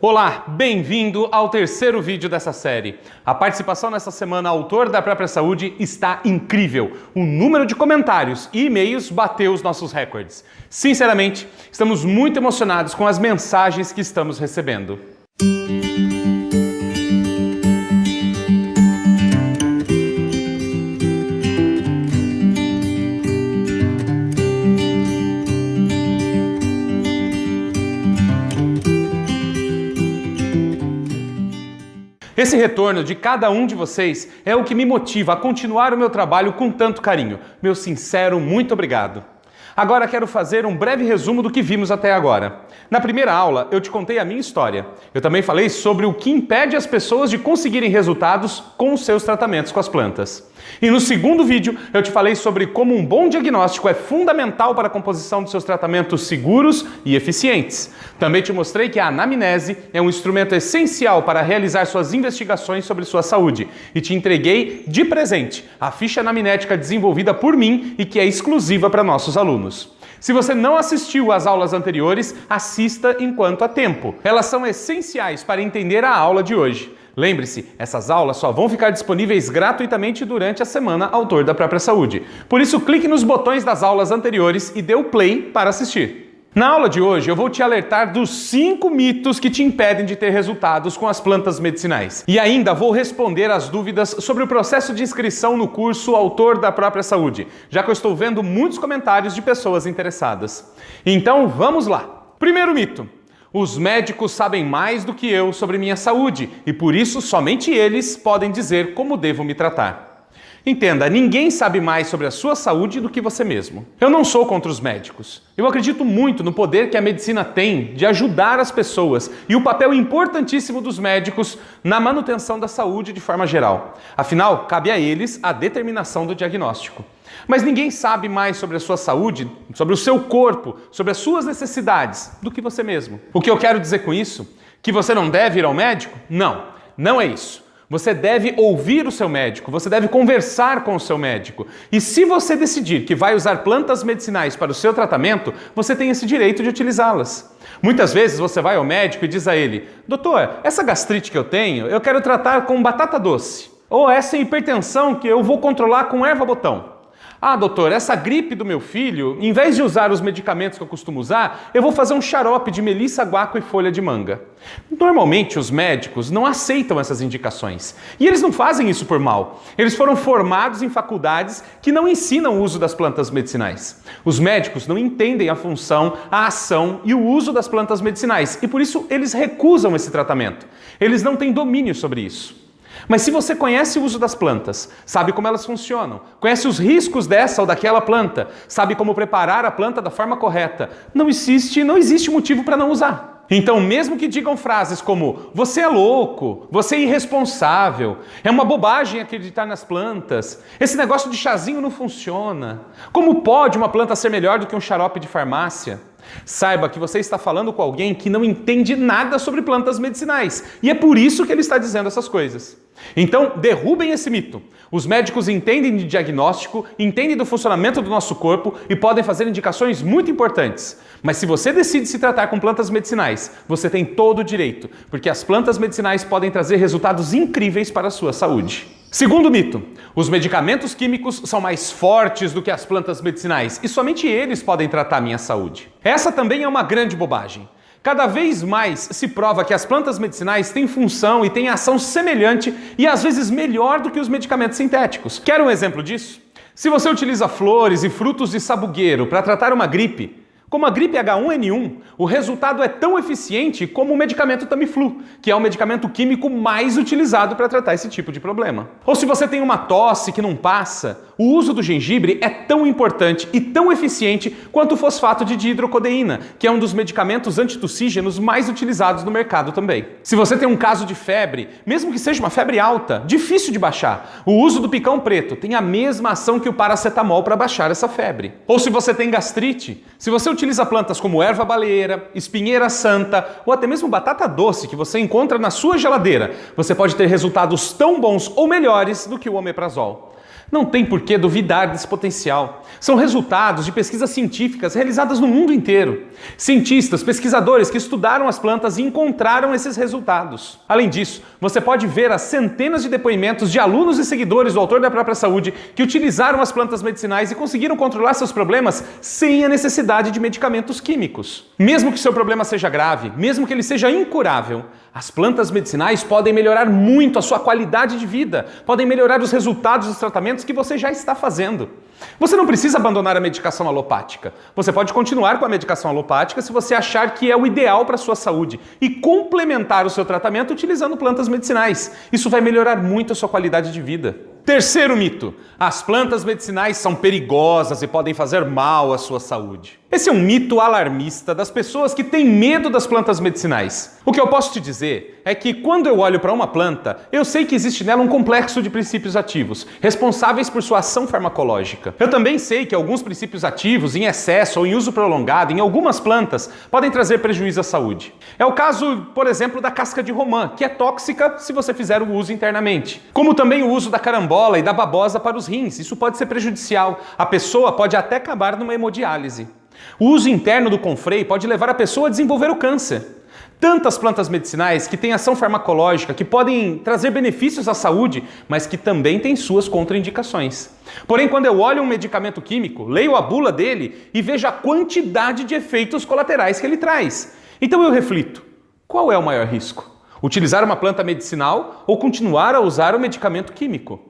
Olá, bem-vindo ao terceiro vídeo dessa série. A participação nessa semana Autor da Própria Saúde está incrível. O número de comentários e e-mails bateu os nossos recordes. Sinceramente, estamos muito emocionados com as mensagens que estamos recebendo. Esse retorno de cada um de vocês é o que me motiva a continuar o meu trabalho com tanto carinho. Meu sincero muito obrigado. Agora quero fazer um breve resumo do que vimos até agora. Na primeira aula, eu te contei a minha história. Eu também falei sobre o que impede as pessoas de conseguirem resultados com os seus tratamentos com as plantas. E no segundo vídeo, eu te falei sobre como um bom diagnóstico é fundamental para a composição dos seus tratamentos seguros e eficientes. Também te mostrei que a anamnese é um instrumento essencial para realizar suas investigações sobre sua saúde. E te entreguei de presente a ficha anamnética desenvolvida por mim e que é exclusiva para nossos alunos. Se você não assistiu às aulas anteriores, assista enquanto há tempo. Elas são essenciais para entender a aula de hoje. Lembre-se, essas aulas só vão ficar disponíveis gratuitamente durante a semana Autor da Própria Saúde. Por isso, clique nos botões das aulas anteriores e dê o play para assistir. Na aula de hoje, eu vou te alertar dos 5 mitos que te impedem de ter resultados com as plantas medicinais. E ainda vou responder às dúvidas sobre o processo de inscrição no curso Autor da Própria Saúde, já que eu estou vendo muitos comentários de pessoas interessadas. Então, vamos lá! Primeiro mito. Os médicos sabem mais do que eu sobre minha saúde e por isso somente eles podem dizer como devo me tratar. Entenda, ninguém sabe mais sobre a sua saúde do que você mesmo. Eu não sou contra os médicos. Eu acredito muito no poder que a medicina tem de ajudar as pessoas e o papel importantíssimo dos médicos na manutenção da saúde de forma geral. Afinal, cabe a eles a determinação do diagnóstico. Mas ninguém sabe mais sobre a sua saúde, sobre o seu corpo, sobre as suas necessidades do que você mesmo. O que eu quero dizer com isso? Que você não deve ir ao médico? Não, não é isso. Você deve ouvir o seu médico, você deve conversar com o seu médico. E se você decidir que vai usar plantas medicinais para o seu tratamento, você tem esse direito de utilizá-las. Muitas vezes você vai ao médico e diz a ele: doutor, essa gastrite que eu tenho, eu quero tratar com batata doce. Ou essa hipertensão que eu vou controlar com erva-botão. Ah, doutor, essa gripe do meu filho, em vez de usar os medicamentos que eu costumo usar, eu vou fazer um xarope de melissa, guaco e folha de manga. Normalmente os médicos não aceitam essas indicações. E eles não fazem isso por mal. Eles foram formados em faculdades que não ensinam o uso das plantas medicinais. Os médicos não entendem a função, a ação e o uso das plantas medicinais. E por isso eles recusam esse tratamento. Eles não têm domínio sobre isso. Mas se você conhece o uso das plantas, sabe como elas funcionam, conhece os riscos dessa ou daquela planta, sabe como preparar a planta da forma correta, não existe motivo para não usar. Então, mesmo que digam frases como você é louco, você é irresponsável, é uma bobagem acreditar nas plantas, esse negócio de chazinho não funciona, como pode uma planta ser melhor do que um xarope de farmácia? Saiba que você está falando com alguém que não entende nada sobre plantas medicinais e é por isso que ele está dizendo essas coisas. Então, derrubem esse mito. Os médicos entendem de diagnóstico, entendem do funcionamento do nosso corpo e podem fazer indicações muito importantes. Mas se você decide se tratar com plantas medicinais, você tem todo o direito, porque as plantas medicinais podem trazer resultados incríveis para a sua saúde. Segundo mito, os medicamentos químicos são mais fortes do que as plantas medicinais e somente eles podem tratar a minha saúde. Essa também é uma grande bobagem. Cada vez mais se prova que as plantas medicinais têm função e têm ação semelhante e às vezes melhor do que os medicamentos sintéticos. Quer um exemplo disso? Se você utiliza flores e frutos de sabugueiro para tratar uma gripe, como a gripe H1N1, o resultado é tão eficiente como o medicamento Tamiflu, que é o medicamento químico mais utilizado para tratar esse tipo de problema. Ou se você tem uma tosse que não passa, o uso do gengibre é tão importante e tão eficiente quanto o fosfato de dihidrocodeína, que é um dos medicamentos antitussígenos mais utilizados no mercado também. Se você tem um caso de febre, mesmo que seja uma febre alta, difícil de baixar, o uso do picão preto tem a mesma ação que o paracetamol para baixar essa febre. Ou se você tem gastrite, se você utiliza plantas como erva baleeira, espinheira santa ou até mesmo batata doce que você encontra na sua geladeira, você pode ter resultados tão bons ou melhores do que o omeprazol. Não tem por que duvidar desse potencial. São resultados de pesquisas científicas realizadas no mundo inteiro. Cientistas, pesquisadores que estudaram as plantas e encontraram esses resultados. Além disso, você pode ver as centenas de depoimentos de alunos e seguidores do autor da própria saúde que utilizaram as plantas medicinais e conseguiram controlar seus problemas sem a necessidade de medicamentos químicos. Mesmo que seu problema seja grave, mesmo que ele seja incurável, as plantas medicinais podem melhorar muito a sua qualidade de vida, podem melhorar os resultados dos tratamentos que você já está fazendo. Você não precisa abandonar a medicação alopática. Você pode continuar com a medicação alopática se você achar que é o ideal para a sua saúde e complementar o seu tratamento utilizando plantas medicinais. Isso vai melhorar muito a sua qualidade de vida. Terceiro mito: as plantas medicinais são perigosas e podem fazer mal à sua saúde. Esse é um mito alarmista das pessoas que têm medo das plantas medicinais. O que eu posso te dizer é que quando eu olho para uma planta, eu sei que existe nela um complexo de princípios ativos, responsáveis por sua ação farmacológica. Eu também sei que alguns princípios ativos, em excesso ou em uso prolongado, em algumas plantas, podem trazer prejuízo à saúde. É o caso, por exemplo, da casca de romã, que é tóxica se você fizer o uso internamente. Como também o uso da carambola e da babosa para os rins. Isso pode ser prejudicial. A pessoa pode até acabar numa hemodiálise. O uso interno do confrei pode levar a pessoa a desenvolver o câncer. Tantas plantas medicinais que têm ação farmacológica, que podem trazer benefícios à saúde, mas que também têm suas contraindicações. Porém, quando eu olho um medicamento químico, leio a bula dele e vejo a quantidade de efeitos colaterais que ele traz. Então eu reflito: qual é o maior risco? Utilizar uma planta medicinal ou continuar a usar o medicamento químico?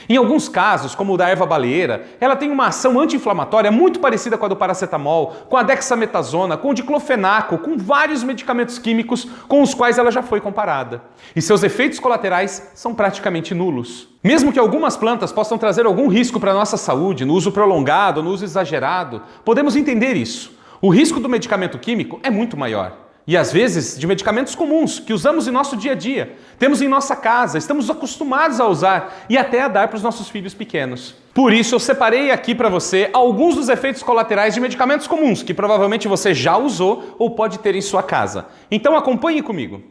Em alguns casos, como o da erva baleeira, ela tem uma ação anti-inflamatória muito parecida com a do paracetamol, com a dexametasona, com o diclofenaco, com vários medicamentos químicos com os quais ela já foi comparada. E seus efeitos colaterais são praticamente nulos. Mesmo que algumas plantas possam trazer algum risco para a nossa saúde, no uso prolongado, no uso exagerado, podemos entender isso. O risco do medicamento químico é muito maior. E às vezes de medicamentos comuns que usamos em nosso dia a dia, temos em nossa casa, estamos acostumados a usar e até a dar para os nossos filhos pequenos. Por isso eu separei aqui para você alguns dos efeitos colaterais de medicamentos comuns que provavelmente você já usou ou pode ter em sua casa. Então acompanhe comigo.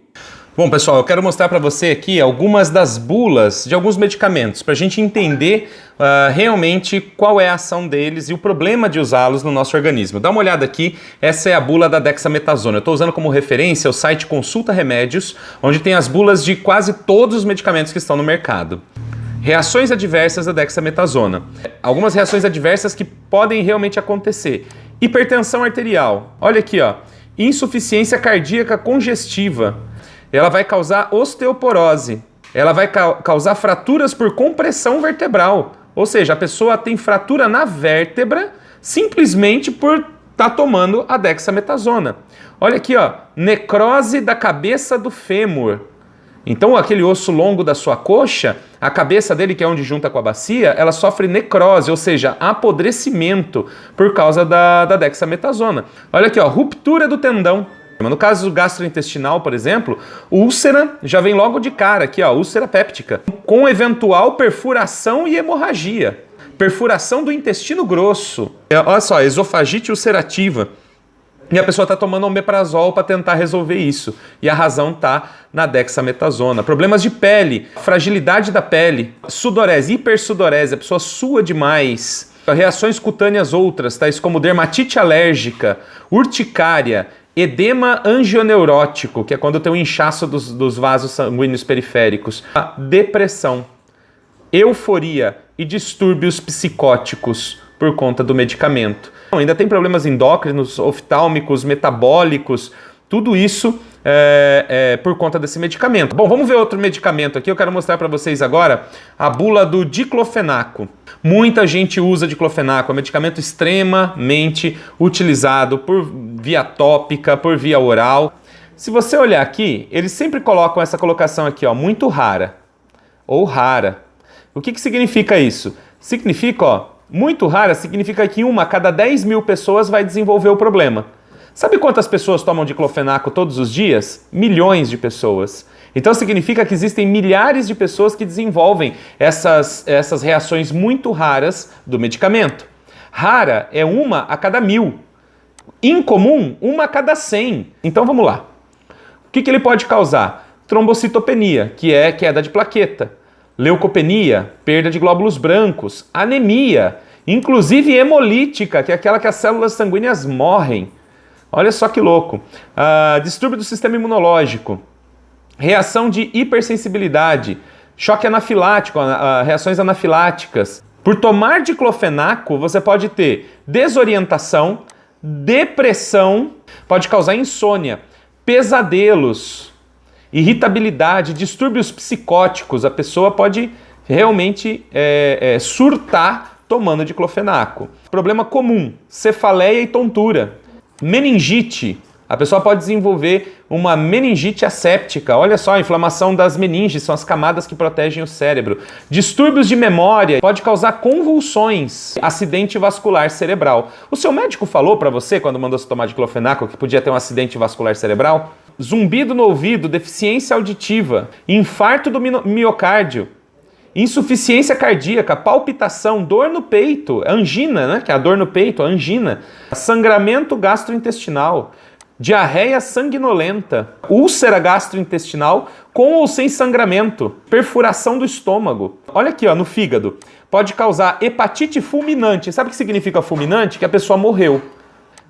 Bom, pessoal, eu quero mostrar para você aqui algumas das bulas de alguns medicamentos para a gente entender realmente qual é a ação deles e o problema de usá-los no nosso organismo. Dá uma olhada aqui, essa é a bula da dexametasona. Eu estou usando como referência o site Consulta Remédios, onde tem as bulas de quase todos os medicamentos que estão no mercado. Reações adversas da dexametasona. Algumas reações adversas que podem realmente acontecer. Hipertensão arterial. Olha aqui, ó. Insuficiência cardíaca congestiva. Ela vai causar osteoporose, ela vai causar fraturas por compressão vertebral, ou seja, a pessoa tem fratura na vértebra simplesmente por estar tomando a dexametasona. Olha aqui, ó, necrose da cabeça do fêmur. Então aquele osso longo da sua coxa, a cabeça dele, que é onde junta com a bacia, ela sofre necrose, ou seja, apodrecimento por causa da dexametasona. Olha aqui, ó, ruptura do tendão. No caso gastrointestinal, por exemplo, úlcera já vem logo de cara aqui, ó, úlcera péptica, com eventual perfuração e hemorragia. Perfuração do intestino grosso. Olha só, esofagite ulcerativa. E a pessoa está tomando omeprazol para tentar resolver isso. E a razão está na dexametasona. Problemas de pele, fragilidade da pele, sudorese, hipersudorese, a pessoa sua demais. Reações cutâneas outras, tais como dermatite alérgica, urticária, edema angioneurótico, que é quando tem um inchaço dos vasos sanguíneos periféricos. A depressão, euforia e distúrbios psicóticos por conta do medicamento. Ainda tem problemas endócrinos, oftálmicos, metabólicos, tudo isso por conta desse medicamento. Bom, vamos ver outro medicamento aqui. Eu quero mostrar para vocês agora a bula do diclofenaco. Muita gente usa diclofenaco, é um medicamento extremamente utilizado por via tópica, por via oral. Se você olhar aqui, eles sempre colocam essa colocação aqui, ó, muito rara ou rara. O que significa isso? Significa, ó, muito rara significa que 1 a cada 10 mil pessoas vai desenvolver o problema. Sabe quantas pessoas tomam diclofenaco todos os dias? Milhões de pessoas. Então significa que existem milhares de pessoas que desenvolvem essas reações muito raras do medicamento. Rara é 1 a cada 1000. Incomum, 1 a cada 100. Então vamos lá. O que ele pode causar? Trombocitopenia, que é queda de plaqueta. leucopenia, perda de glóbulos brancos, anemia, inclusive hemolítica, que é aquela que as células sanguíneas morrem. Olha só que louco. Distúrbio do sistema imunológico, reação de hipersensibilidade, choque anafilático, reações anafiláticas. Por tomar diclofenaco, você pode ter desorientação, depressão, pode causar insônia, pesadelos, irritabilidade, distúrbios psicóticos. A pessoa pode realmente surtar tomando diclofenaco. Problema comum, cefaleia e tontura. Meningite. A pessoa pode desenvolver uma meningite asséptica. Olha só, a inflamação das meninges, são as camadas que protegem o cérebro. Distúrbios de memória, pode causar convulsões, acidente vascular cerebral. O seu médico falou para você, quando mandou você tomar diclofenaco, que podia ter um acidente vascular cerebral? Zumbido no ouvido, deficiência auditiva, infarto do miocárdio, insuficiência cardíaca, palpitação, dor no peito, angina, né? Que é a dor no peito, a angina, sangramento gastrointestinal, diarreia sanguinolenta, úlcera gastrointestinal com ou sem sangramento, perfuração do estômago. Olha aqui, ó, no fígado. Pode causar hepatite fulminante. Sabe o que significa fulminante? Que a pessoa morreu.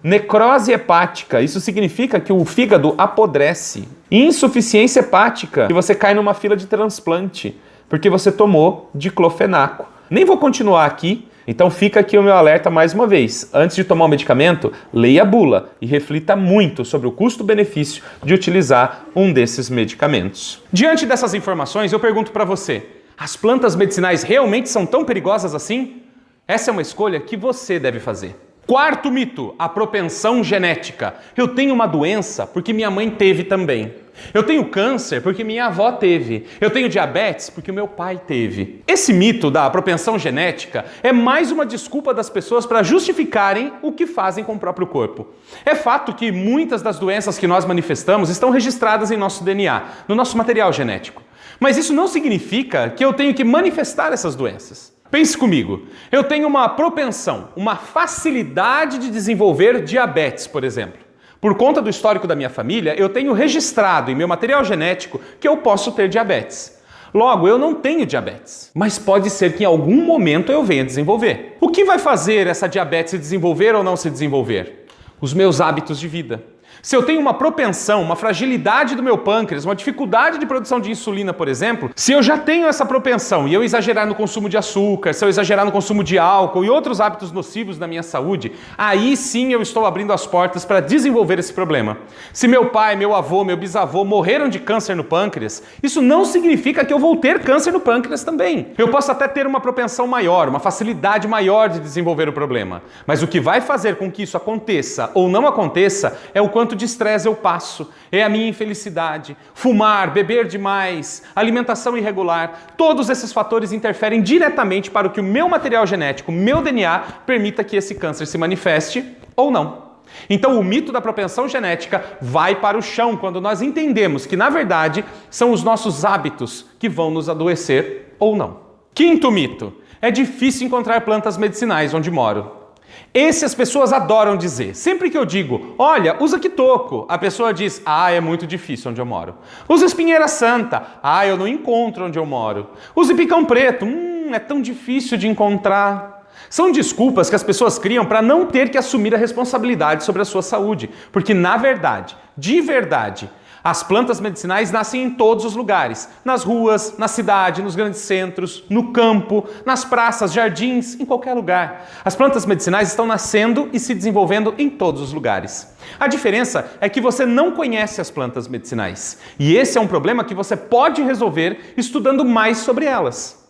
Necrose hepática, isso significa que o fígado apodrece. Insuficiência hepática, que você cai numa fila de transplante, porque você tomou diclofenaco. Nem vou continuar aqui, então fica aqui o meu alerta mais uma vez. Antes de tomar o medicamento, leia a bula e reflita muito sobre o custo-benefício de utilizar um desses medicamentos. Diante dessas informações, eu pergunto para você, as plantas medicinais realmente são tão perigosas assim? Essa é uma escolha que você deve fazer. Quarto mito, a propensão genética. Eu tenho uma doença porque minha mãe teve também. Eu tenho câncer porque minha avó teve. Eu tenho diabetes porque o meu pai teve. Esse mito da propensão genética é mais uma desculpa das pessoas para justificarem o que fazem com o próprio corpo. É fato que muitas das doenças que nós manifestamos estão registradas em nosso DNA, no nosso material genético. Mas isso não significa que eu tenho que manifestar essas doenças. Pense comigo, eu tenho uma propensão, uma facilidade de desenvolver diabetes, por exemplo. Por conta do histórico da minha família, eu tenho registrado em meu material genético que eu posso ter diabetes. Logo, eu não tenho diabetes, mas pode ser que em algum momento eu venha desenvolver. O que vai fazer essa diabetes se desenvolver ou não se desenvolver? Os meus hábitos de vida. Se eu tenho uma propensão, uma fragilidade do meu pâncreas, uma dificuldade de produção de insulina, por exemplo, se eu já tenho essa propensão e eu exagerar no consumo de açúcar, se eu exagerar no consumo de álcool e outros hábitos nocivos da minha saúde, aí sim eu estou abrindo as portas para desenvolver esse problema. Se meu pai, meu avô, meu bisavô morreram de câncer no pâncreas, isso não significa que eu vou ter câncer no pâncreas também. Eu posso até ter uma propensão maior, uma facilidade maior de desenvolver o problema. Mas o que vai fazer com que isso aconteça ou não aconteça é o quanto de estresse eu passo, é a minha infelicidade, fumar, beber demais, alimentação irregular, todos esses fatores interferem diretamente para que o meu material genético, meu DNA, permita que esse câncer se manifeste ou não. Então o mito da propensão genética vai para o chão quando nós entendemos que, na verdade, são os nossos hábitos que vão nos adoecer ou não. Quinto mito, é difícil encontrar plantas medicinais onde moro. Esse as pessoas adoram dizer. Sempre que eu digo, olha, usa quitoco, a pessoa diz, é muito difícil onde eu moro. Usa espinheira santa, eu não encontro onde eu moro. Use picão preto, é tão difícil de encontrar. São desculpas que as pessoas criam para não ter que assumir a responsabilidade sobre a sua saúde. Porque, na verdade, de verdade, as plantas medicinais nascem em todos os lugares, nas ruas, na cidade, nos grandes centros, no campo, nas praças, jardins, em qualquer lugar. As plantas medicinais estão nascendo e se desenvolvendo em todos os lugares. A diferença é que você não conhece as plantas medicinais. E esse é um problema que você pode resolver estudando mais sobre elas.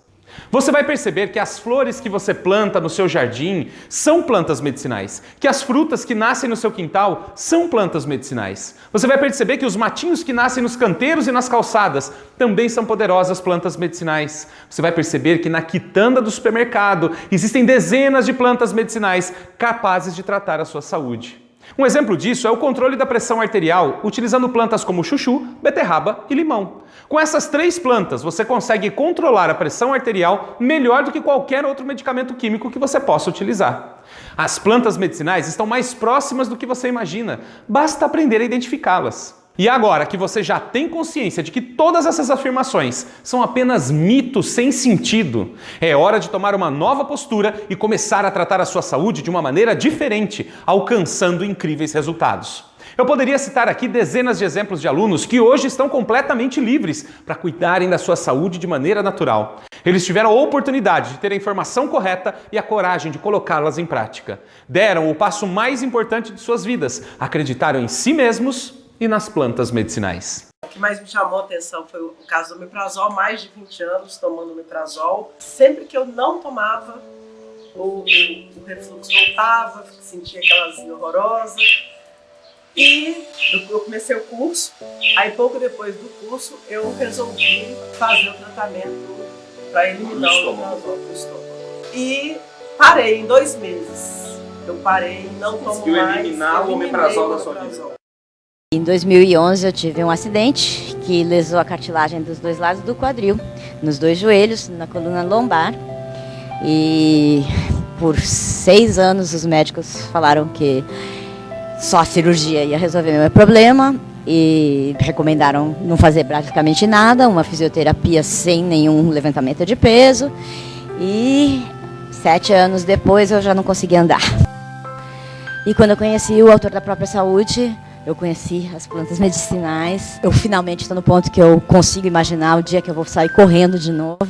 Você vai perceber que as flores que você planta no seu jardim são plantas medicinais, que as frutas que nascem no seu quintal são plantas medicinais. Você vai perceber que os matinhos que nascem nos canteiros e nas calçadas também são poderosas plantas medicinais. Você vai perceber que na quitanda do supermercado existem dezenas de plantas medicinais capazes de tratar a sua saúde. Um exemplo disso é o controle da pressão arterial utilizando plantas como chuchu, beterraba e limão. Com essas 3 plantas, você consegue controlar a pressão arterial melhor do que qualquer outro medicamento químico que você possa utilizar. As plantas medicinais estão mais próximas do que você imagina, basta aprender a identificá-las. E agora que você já tem consciência de que todas essas afirmações são apenas mitos sem sentido, é hora de tomar uma nova postura e começar a tratar a sua saúde de uma maneira diferente, alcançando incríveis resultados. Eu poderia citar aqui dezenas de exemplos de alunos que hoje estão completamente livres para cuidarem da sua saúde de maneira natural. Eles tiveram a oportunidade de ter a informação correta e a coragem de colocá-las em prática. Deram o passo mais importante de suas vidas, acreditaram em si mesmos e nas plantas medicinais. O que mais me chamou a atenção foi o caso do omeprazol, mais de 20 anos tomando omeprazol. Sempre que eu não tomava, o refluxo voltava, sentia aquela azia horrorosa. E eu comecei o curso, aí pouco depois do curso eu resolvi fazer o tratamento para eliminar o omeprazol do estômago. E parei em 2 meses. Eu parei, não tomo mais. Eliminar o omeprazol da sua vida. Em 2011 eu tive um acidente que lesou a cartilagem dos 2 lados do quadril, nos 2 joelhos, na coluna lombar. E por 6 anos os médicos falaram que só a cirurgia ia resolver meu problema e recomendaram não fazer praticamente nada, uma fisioterapia sem nenhum levantamento de peso. E 7 anos depois eu já não conseguia andar. E quando eu conheci o Autor da Própria Saúde, eu conheci as plantas medicinais. Eu finalmente estou no ponto que eu consigo imaginar o dia que eu vou sair correndo de novo.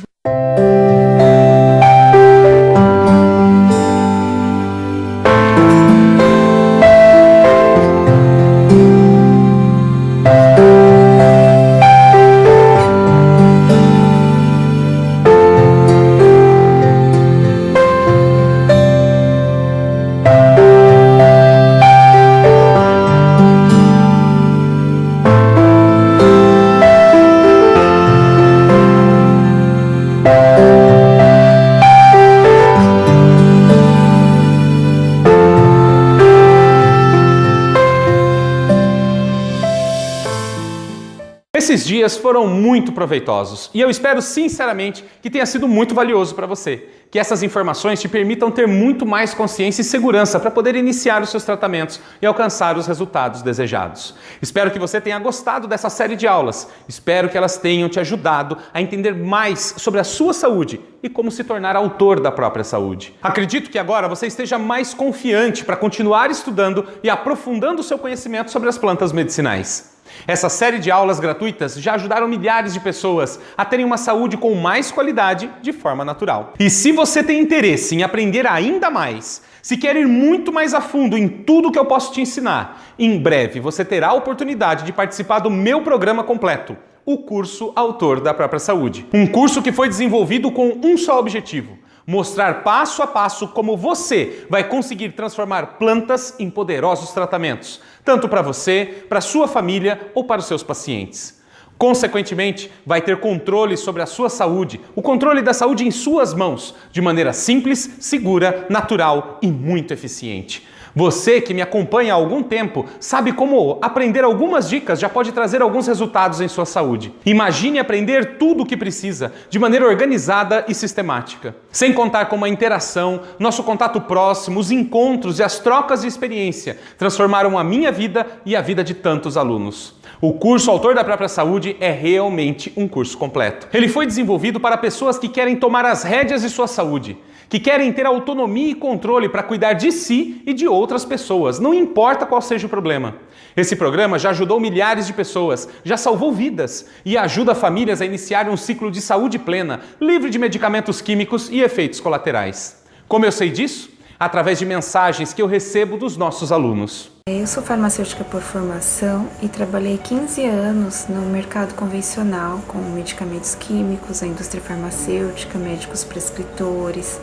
Esses dias foram muito proveitosos e eu espero sinceramente que tenha sido muito valioso para você. Que essas informações te permitam ter muito mais consciência e segurança para poder iniciar os seus tratamentos e alcançar os resultados desejados. Espero que você tenha gostado dessa série de aulas. Espero que elas tenham te ajudado a entender mais sobre a sua saúde e como se tornar autor da própria saúde. Acredito que agora você esteja mais confiante para continuar estudando e aprofundando o seu conhecimento sobre as plantas medicinais. Essa série de aulas gratuitas já ajudaram milhares de pessoas a terem uma saúde com mais qualidade de forma natural. E se você tem interesse em aprender ainda mais, se quer ir muito mais a fundo em tudo que eu posso te ensinar, em breve você terá a oportunidade de participar do meu programa completo, o curso Autor da Própria Saúde. Um curso que foi desenvolvido com um só objetivo: mostrar passo a passo como você vai conseguir transformar plantas em poderosos tratamentos, tanto para você, para sua família ou para os seus pacientes. Consequentemente, vai ter controle sobre a sua saúde, o controle da saúde em suas mãos, de maneira simples, segura, natural e muito eficiente. Você que me acompanha há algum tempo sabe como aprender algumas dicas já pode trazer alguns resultados em sua saúde. Imagine aprender tudo o que precisa de maneira organizada e sistemática. Sem contar com uma interação, nosso contato próximo, os encontros e as trocas de experiência transformaram a minha vida e a vida de tantos alunos. O curso Autor da Própria Saúde é realmente um curso completo. Ele foi desenvolvido para pessoas que querem tomar as rédeas de sua saúde, que querem ter autonomia e controle para cuidar de si e de outras pessoas, não importa qual seja o problema. Esse programa já ajudou milhares de pessoas, já salvou vidas e ajuda famílias a iniciar um ciclo de saúde plena, livre de medicamentos químicos e efeitos colaterais. Como eu sei disso? Através de mensagens que eu recebo dos nossos alunos. Eu sou farmacêutica por formação e trabalhei 15 anos no mercado convencional com medicamentos químicos, a indústria farmacêutica, médicos prescritores.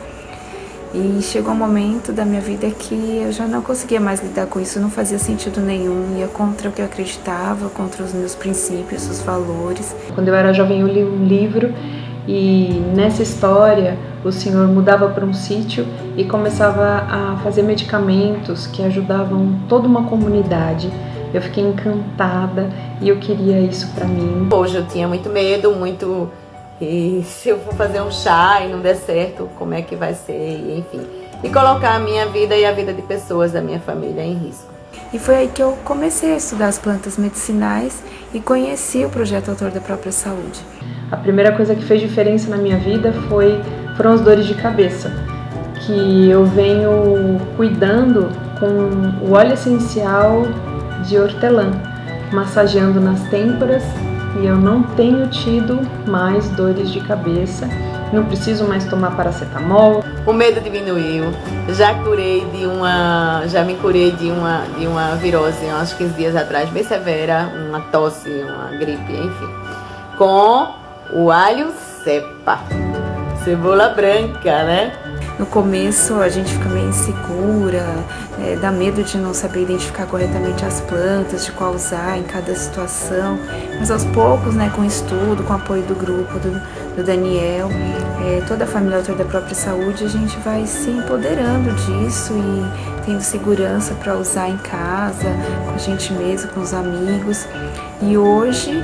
E chegou um momento da minha vida que eu já não conseguia mais lidar com isso, não fazia sentido nenhum, ia contra o que eu acreditava, contra os meus princípios, os valores. Quando eu era jovem eu li um livro e nessa história o senhor mudava para um sítio e começava a fazer medicamentos que ajudavam toda uma comunidade. Eu fiquei encantada e eu queria isso para mim. Hoje eu tinha muito medo, e se eu for fazer um chá e não der certo, como é que vai ser, enfim. E colocar a minha vida e a vida de pessoas da minha família em risco. E foi aí que eu comecei a estudar as plantas medicinais e conheci o projeto Autor da Própria Saúde. A primeira coisa que fez diferença na minha vida foram as dores de cabeça, que eu venho cuidando com o óleo essencial de hortelã, massageando nas têmporas, e eu não tenho tido mais dores de cabeça, não preciso mais tomar paracetamol. O medo diminuiu, já me curei de uma virose, uns 15 dias atrás, bem severa, uma tosse, uma gripe, enfim, com o alho cepa, cebola branca, né? No começo a gente fica meio insegura, dá medo de não saber identificar corretamente as plantas, de qual usar em cada situação, mas aos poucos, né, com estudo, com apoio do grupo, do Daniel, toda a família Autor da Própria Saúde, a gente vai se empoderando disso e tendo segurança para usar em casa, com a gente mesmo, com os amigos. E hoje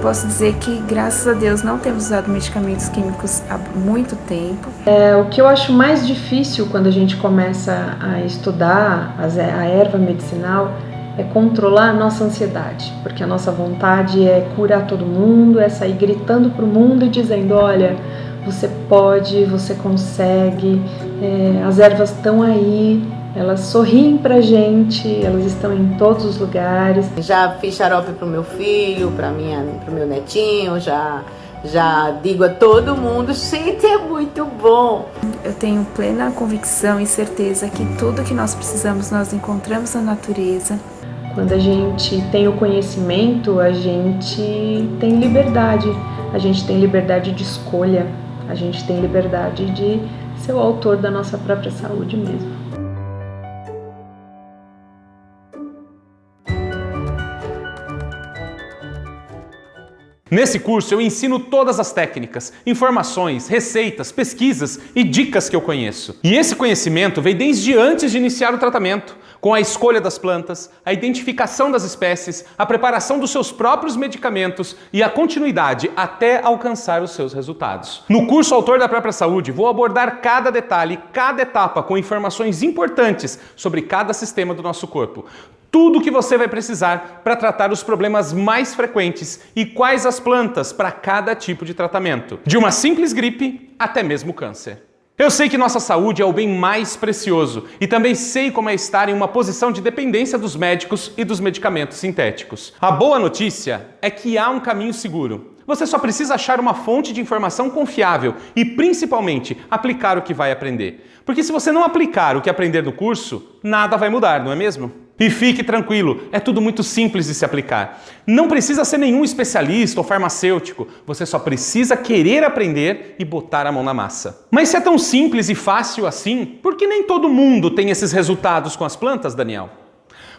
posso dizer que, graças a Deus, não temos usado medicamentos químicos há muito tempo. O que eu acho mais difícil quando a gente começa a estudar a erva medicinal é controlar a nossa ansiedade, porque a nossa vontade é curar todo mundo, é sair gritando para o mundo e dizendo: olha, você pode, você consegue, as ervas estão aí, elas sorriem pra gente, elas estão em todos os lugares. Já fiz xarope pro meu filho, pro meu netinho, já digo a todo mundo: gente, é muito bom. Eu tenho plena convicção e certeza que tudo que nós precisamos nós encontramos na natureza. Quando a gente tem o conhecimento, a gente tem liberdade. A gente tem liberdade de escolha. A gente tem liberdade de ser o autor da nossa própria saúde mesmo. Nesse curso eu ensino todas as técnicas, informações, receitas, pesquisas e dicas que eu conheço. E esse conhecimento veio desde antes de iniciar o tratamento, com a escolha das plantas, a identificação das espécies, a preparação dos seus próprios medicamentos e a continuidade até alcançar os seus resultados. No curso Autor da Própria Saúde, vou abordar cada detalhe, cada etapa com informações importantes sobre cada sistema do nosso corpo. Tudo o que você vai precisar para tratar os problemas mais frequentes e quais as plantas para cada tipo de tratamento. De uma simples gripe até mesmo câncer. Eu sei que nossa saúde é o bem mais precioso e também sei como é estar em uma posição de dependência dos médicos e dos medicamentos sintéticos. A boa notícia é que há um caminho seguro. Você só precisa achar uma fonte de informação confiável e, principalmente, aplicar o que vai aprender. Porque se você não aplicar o que aprender no curso, nada vai mudar, não é mesmo? E fique tranquilo, é tudo muito simples de se aplicar. Não precisa ser nenhum especialista ou farmacêutico, você só precisa querer aprender e botar a mão na massa. Mas se é tão simples e fácil assim, por que nem todo mundo tem esses resultados com as plantas, Daniel?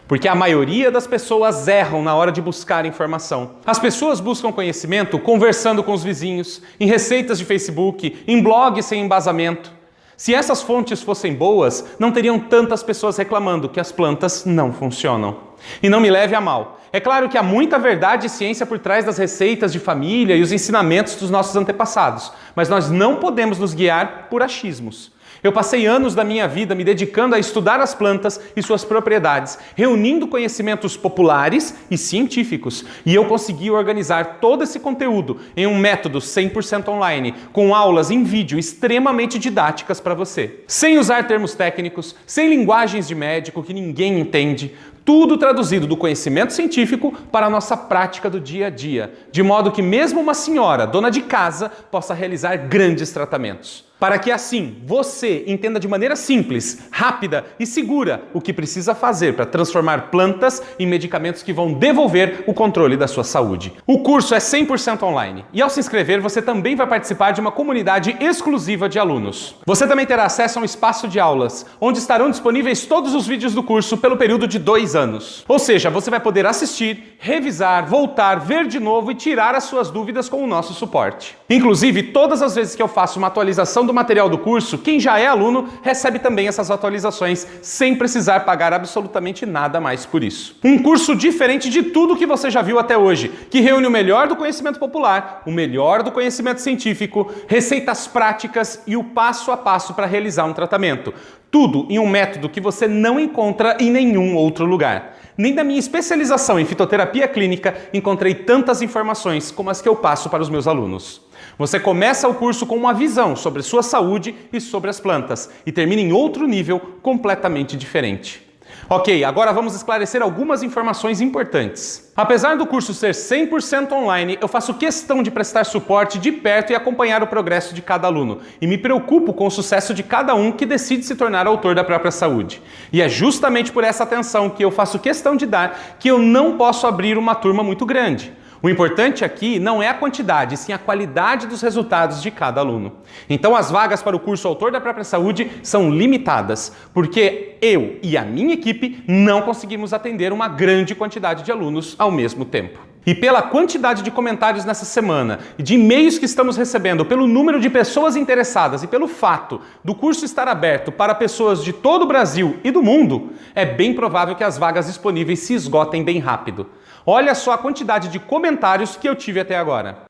Porque a maioria das pessoas erram na hora de buscar informação. As pessoas buscam conhecimento conversando com os vizinhos, em receitas de Facebook, em blogs sem embasamento. Se essas fontes fossem boas, não teriam tantas pessoas reclamando que as plantas não funcionam. E não me leve a mal. É claro que há muita verdade e ciência por trás das receitas de família e os ensinamentos dos nossos antepassados, mas nós não podemos nos guiar por achismos. Eu passei anos da minha vida me dedicando a estudar as plantas e suas propriedades, reunindo conhecimentos populares e científicos. E eu consegui organizar todo esse conteúdo em um método 100% online, com aulas em vídeo extremamente didáticas para você. Sem usar termos técnicos, sem linguagens de médico que ninguém entende, tudo traduzido do conhecimento científico para a nossa prática do dia a dia, de modo que mesmo uma senhora, dona de casa, possa realizar grandes tratamentos. Para que assim você entenda de maneira simples, rápida e segura o que precisa fazer para transformar plantas em medicamentos que vão devolver o controle da sua saúde. O curso é 100% online e ao se inscrever você também vai participar de uma comunidade exclusiva de alunos. Você também terá acesso a um espaço de aulas, onde estarão disponíveis todos os vídeos do curso pelo período de 2 anos. Ou seja, você vai poder assistir, revisar, voltar, ver de novo e tirar as suas dúvidas com o nosso suporte. Inclusive, todas as vezes que eu faço uma atualização do do material do curso, quem já é aluno recebe também essas atualizações sem precisar pagar absolutamente nada mais por isso. Um curso diferente de tudo que você já viu até hoje, que reúne o melhor do conhecimento popular, o melhor do conhecimento científico, receitas práticas e o passo a passo para realizar um tratamento. Tudo em um método que você não encontra em nenhum outro lugar. Nem na minha especialização em fitoterapia clínica encontrei tantas informações como as que eu passo para os meus alunos. Você começa o curso com uma visão sobre sua saúde e sobre as plantas e termina em outro nível completamente diferente. Ok, agora vamos esclarecer algumas informações importantes. Apesar do curso ser 100% online, eu faço questão de prestar suporte de perto e acompanhar o progresso de cada aluno. E me preocupo com o sucesso de cada um que decide se tornar autor da própria saúde. E é justamente por essa atenção que eu faço questão de dar que eu não posso abrir uma turma muito grande. O importante aqui não é a quantidade, sim a qualidade dos resultados de cada aluno. Então as vagas para o curso Autor da Própria Saúde são limitadas, porque eu e a minha equipe não conseguimos atender uma grande quantidade de alunos ao mesmo tempo. E pela quantidade de comentários nessa semana, e de e-mails que estamos recebendo, pelo número de pessoas interessadas e pelo fato do curso estar aberto para pessoas de todo o Brasil e do mundo, é bem provável que as vagas disponíveis se esgotem bem rápido. Olha só a quantidade de comentários que eu tive até agora.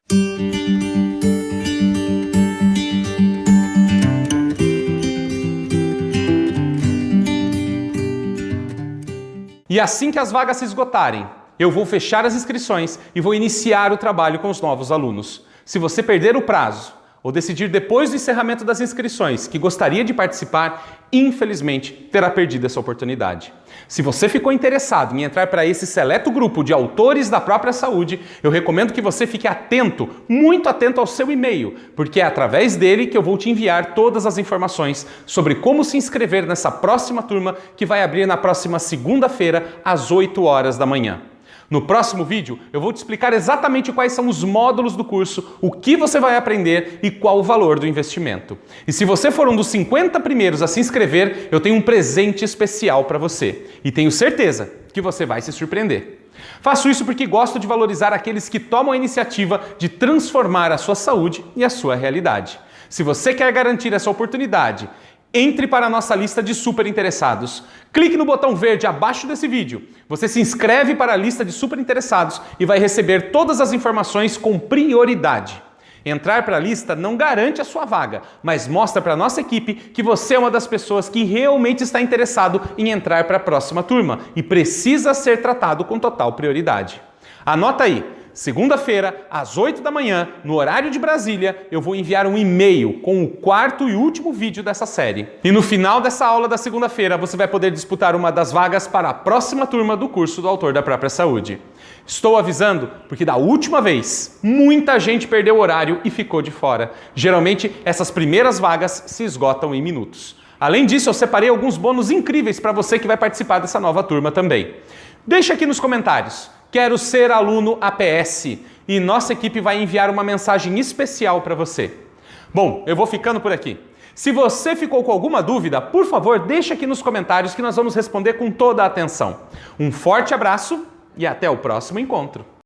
E assim que as vagas se esgotarem, eu vou fechar as inscrições e vou iniciar o trabalho com os novos alunos. Se você perder o prazo ou decidir depois do encerramento das inscrições que gostaria de participar, infelizmente terá perdido essa oportunidade. Se você ficou interessado em entrar para esse seleto grupo de autores da própria saúde, eu recomendo que você fique atento, muito atento ao seu e-mail, porque é através dele que eu vou te enviar todas as informações sobre como se inscrever nessa próxima turma que vai abrir na próxima segunda-feira, às 8 horas da manhã. No próximo vídeo, eu vou te explicar exatamente quais são os módulos do curso, o que você vai aprender e qual o valor do investimento. E se você for um dos 50 primeiros a se inscrever, eu tenho um presente especial para você. E tenho certeza que você vai se surpreender. Faço isso porque gosto de valorizar aqueles que tomam a iniciativa de transformar a sua saúde e a sua realidade. Se você quer garantir essa oportunidade, entre para a nossa lista de super interessados. Clique no botão verde abaixo desse vídeo. Você se inscreve para a lista de super interessados e vai receber todas as informações com prioridade. Entrar para a lista não garante a sua vaga, mas mostra para a nossa equipe que você é uma das pessoas que realmente está interessado em entrar para a próxima turma e precisa ser tratado com total prioridade. Anota aí. Segunda-feira, às 8 da manhã, no horário de Brasília, eu vou enviar um e-mail com o quarto e último vídeo dessa série. E no final dessa aula da segunda-feira, você vai poder disputar uma das vagas para a próxima turma do curso do Autor da Própria Saúde. Estou avisando porque da última vez, muita gente perdeu o horário e ficou de fora. Geralmente, essas primeiras vagas se esgotam em minutos. Além disso, eu separei alguns bônus incríveis para você que vai participar dessa nova turma também. Deixa aqui nos comentários. Quero ser aluno APS e nossa equipe vai enviar uma mensagem especial para você. Bom, eu vou ficando por aqui. Se você ficou com alguma dúvida, por favor, deixa aqui nos comentários que nós vamos responder com toda a atenção. Um forte abraço e até o próximo encontro.